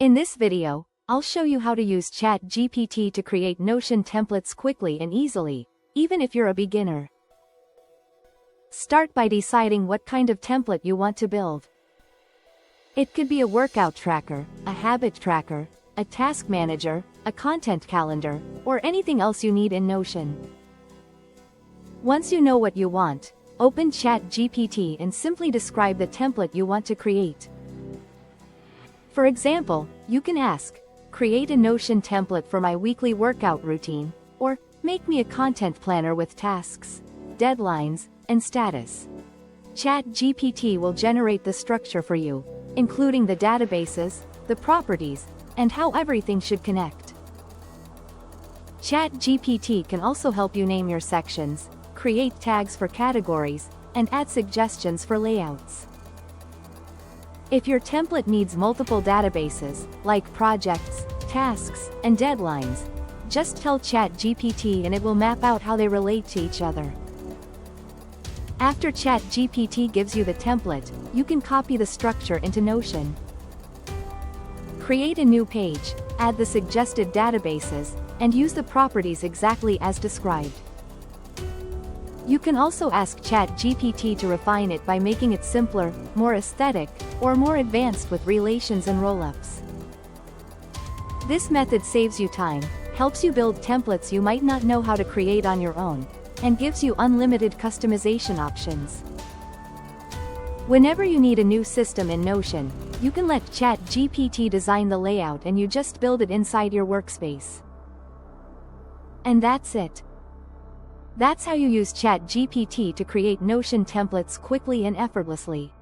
In this video, I'll show you how to use ChatGPT to create Notion templates quickly and easily, even if you're a beginner. Start by deciding what kind of template you want to build. It could be a workout tracker, a habit tracker, a task manager, a content calendar, or anything else you need in Notion. Once you know what you want, open ChatGPT and simply describe the template you want to create. For example, you can ask, create a Notion template for my weekly workout routine, or make me a content planner with tasks, deadlines, and status. ChatGPT will generate the structure for you, including the databases, the properties, and how everything should connect. ChatGPT can also help you name your sections, create tags for categories, and add suggestions for layouts. If your template needs multiple databases, like projects, tasks, and deadlines, just tell ChatGPT and it will map out how they relate to each other. After ChatGPT gives you the template, you can copy the structure into Notion. Create a new page, add the suggested databases, and use the properties exactly as described. You can also ask ChatGPT to refine it by making it simpler, more aesthetic, or more advanced with relations and rollups. This method saves you time, helps you build templates you might not know how to create on your own, and gives you unlimited customization options. Whenever you need a new system in Notion, you can let ChatGPT design the layout and you just build it inside your workspace. And that's it. That's how you use ChatGPT to create Notion templates quickly and effortlessly.